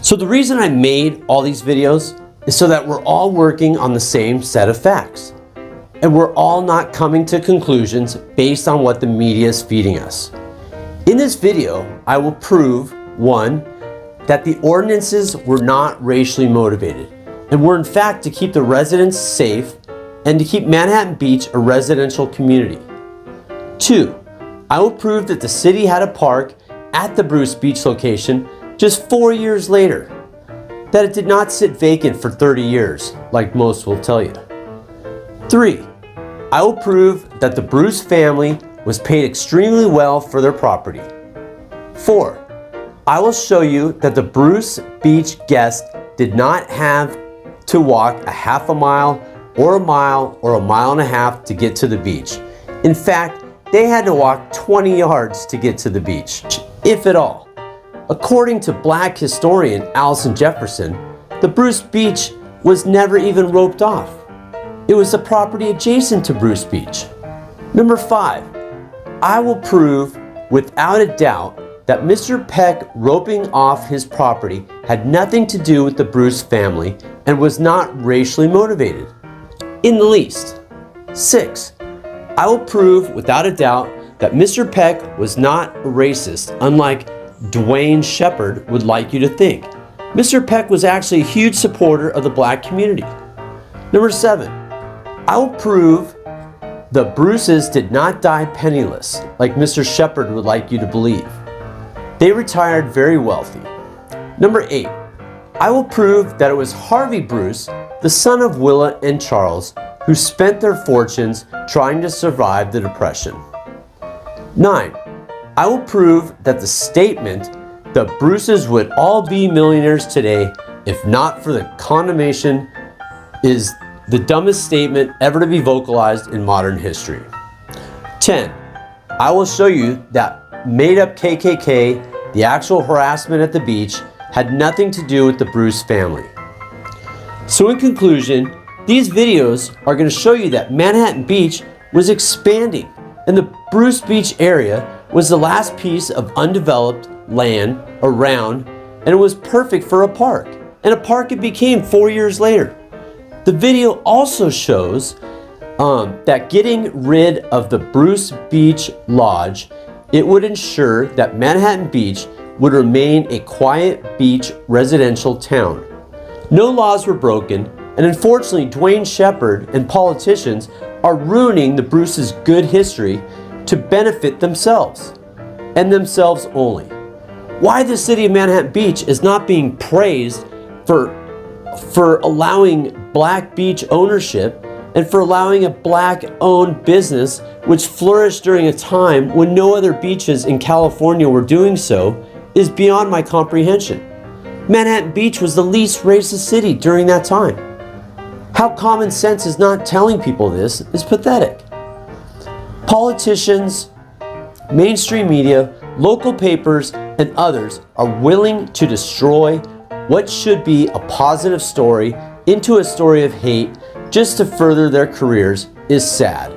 So the reason I made all these videos is so that we're all working on the same set of facts. And we're all not coming to conclusions based on what the media is feeding us. In this video, I will prove, 1, that the ordinances were not racially motivated and were in fact to keep the residents safe and to keep Manhattan Beach a residential community. 2, I will prove that the city had a park at the Bruce Beach location just 4 years later, that it did not sit vacant for 30 years, like most will tell you. 3, I will prove that the Bruce family was paid extremely well for their property. 4, I will show you that the Bruce Beach guests did not have to walk a half a mile or a mile or a mile and a half to get to the beach. In fact, they had to walk 20 yards to get to the beach, if at all. According to Black historian Allison Jefferson, the Bruce Beach was never even roped off. It was the property adjacent to Bruce Beach. Number 5, I will prove without a doubt that Mr. Peck roping off his property had nothing to do with the Bruce family and was not racially motivated, in the least. 6, I will prove without a doubt that Mr. Peck was not a racist, unlike Dwayne Shepard would like you to think. Mr. Peck was actually a huge supporter of the black community. Number 7, I will prove the Bruces did not die penniless, like Mr. Shepard would like you to believe. They retired very wealthy. Number 8, I will prove that it was Harvey Bruce, the son of Willa and Charles, who spent their fortunes trying to survive the Depression. 9, I will prove that the statement, the Bruces would all be millionaires today if not for the condemnation, is the dumbest statement ever to be vocalized in modern history. 10, I will show you that made-up KKK, the actual harassment at the beach, had nothing to do with the Bruce family. So in conclusion, these videos are going to show you that Manhattan Beach was expanding and the Bruce Beach area was the last piece of undeveloped land around, and it was perfect for a park. And a park it became 4 years later. The video also shows that getting rid of the Bruce Beach Lodge, it would ensure that Manhattan Beach would remain a quiet beach residential town. No laws were broken, and unfortunately Dwayne Shepard and politicians are ruining the Bruce's good history to benefit themselves, and themselves only. Why the city of Manhattan Beach is not being praised for allowing black beach ownership and for allowing a black-owned business which flourished during a time when no other beaches in California were doing so is beyond my comprehension. Manhattan Beach was the least racist city during that time. How common sense is not telling people this is pathetic. Politicians, mainstream media, local papers, and others are willing to destroy what should be a positive story into a story of hate just to further their careers is sad.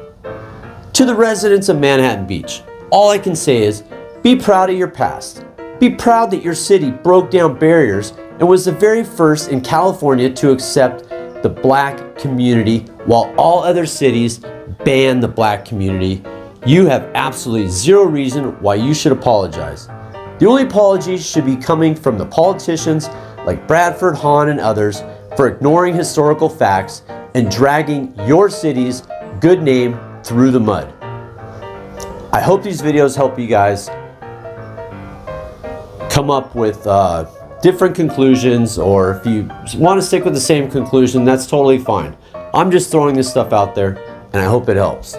To the residents of Manhattan Beach, all I can say is be proud of your past. Be proud that your city broke down barriers and was the very first in California to accept the black community while all other cities banned the black community. You have absolutely zero reason why you should apologize. The only apologies should be coming from the politicians like Bradford Hahn and others for ignoring historical facts and dragging your city's good name through the mud. I hope these videos help you guys come up with different conclusions, or if you want to stick with the same conclusion, that's totally fine. I'm just throwing this stuff out there and I hope it helps.